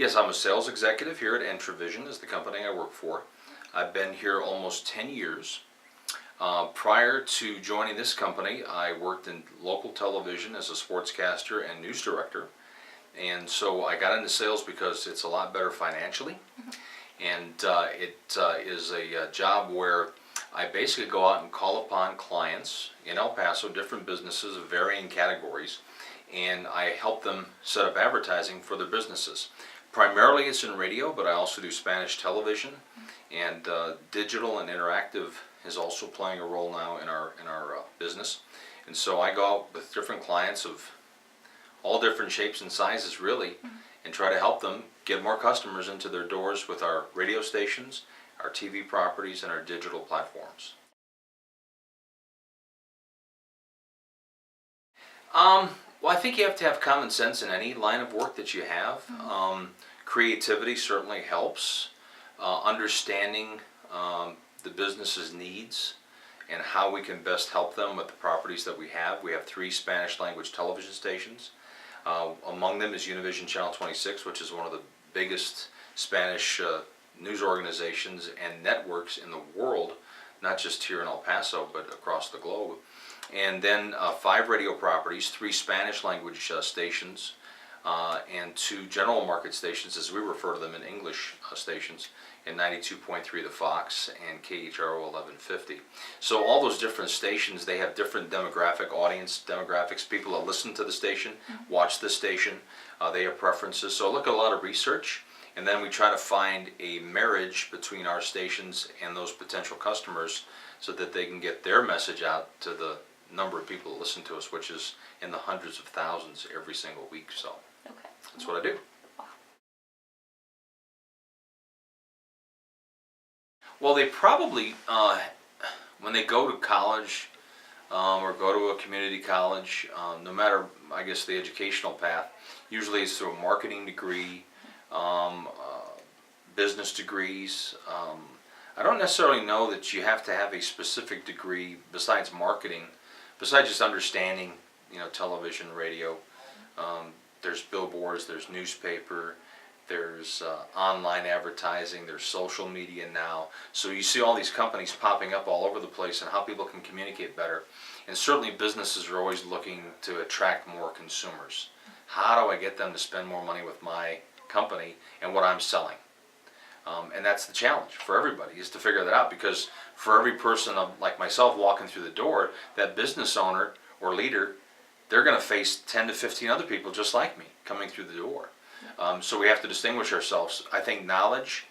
Yes, I'm a sales executive here at Entravision, is the company I work for. I've been here almost 10 years. Prior to joining this company, I worked in local television as a sportscaster and news director. And so I got into sales because it's a lot better financially. And it is a job where I basically go out and call upon clients in El Paso, different businesses of varying categories, and I help them set up advertising for their businesses. Primarily it's in radio, but I also do Spanish television, and digital and interactive is also playing a role now in our business. And so I go out with different clients of all different shapes and sizes really, and try to help them get more customers into their doors with our radio stations, our TV properties, and our digital platforms. Well, I think you have to have common sense in any line of work that you have. Creativity certainly helps. Understanding the business's needs and how we can best help them with the properties that we have. We have 3 Spanish language television stations. Among them is Entravision Channel 26, which is one of the biggest Spanish news organizations and networks in the world, not just here in El Paso, but across the globe. And then 5 radio properties, 3 Spanish language stations, and 2 general market stations, as we refer to them in English stations, and 92.3 the Fox and KHRO 1150. So all those different stations, they have different demographics, people that listen to the station, watch the station, they have preferences. So I look at a lot of research, and then we try to find a marriage between our stations and those potential customers so that they can get their message out to the number of people that listen to us, which is in the hundreds of thousands every single week. So that's what I do. Well, they probably, when they go to college or go to a community college, no matter, I guess, the educational path, usually it's through a marketing degree, business degrees. I don't necessarily know that you have to have a specific degree besides marketing, besides just understanding, television, radio. There's billboards, there's newspaper, there's online advertising, there's social media now. So you see all these companies popping up all over the place and how people can communicate better. And certainly businesses are always looking to attract more consumers. How do I get them to spend more money with my company and what I'm selling? And that's the challenge for everybody, is to figure that out, because for every person like myself walking through the door, that business owner or leader, they're going to face 10 to 15 other people just like me coming through the door. So we have to distinguish ourselves. I think knowledge,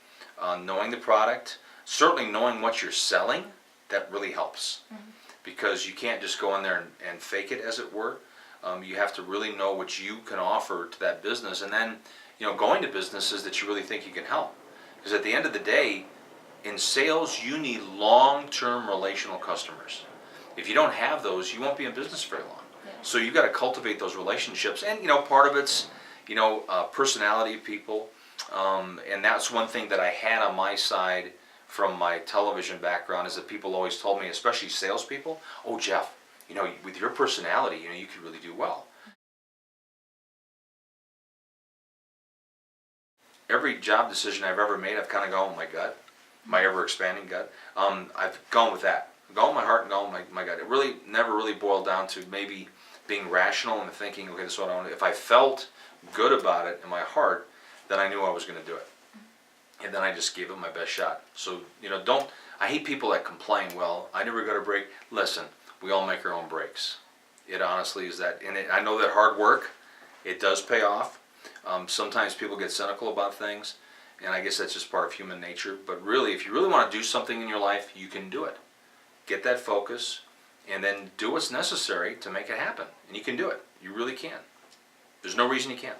knowing the product, certainly knowing what you're selling, that really helps. Because you can't just go in there and fake it, as it were. You have to really know what you can offer to that business, and then going to businesses that you really think you can help. Because at the end of the day, in sales, you need long-term relational customers. If you don't have those, you won't be in business very long. So you've got to cultivate those relationships, and part of it's personality of people, and that's one thing that I had on my side from my television background, is that people always told me, especially salespeople, "Oh, Jeff, with your personality, you could really do well." Every job decision I've ever made, I've kind of gone with my gut, my ever-expanding gut. I've gone with that. I've gone with my heart and gone with my gut. It really never really boiled down to maybe being rational and thinking, okay, this is what I want to do. If I felt good about it in my heart, then I knew I was going to do it. And then I just gave it my best shot. So, I hate people that complain, well, I never got a break. Listen, we all make our own breaks. It honestly is that. And I know that hard work, it does pay off. Sometimes people get cynical about things, and I guess that's just part of human nature. But really, if you really want to do something in your life, you can do it. Get that focus, and then do what's necessary to make it happen. And you can do it. You really can. There's no reason you can't.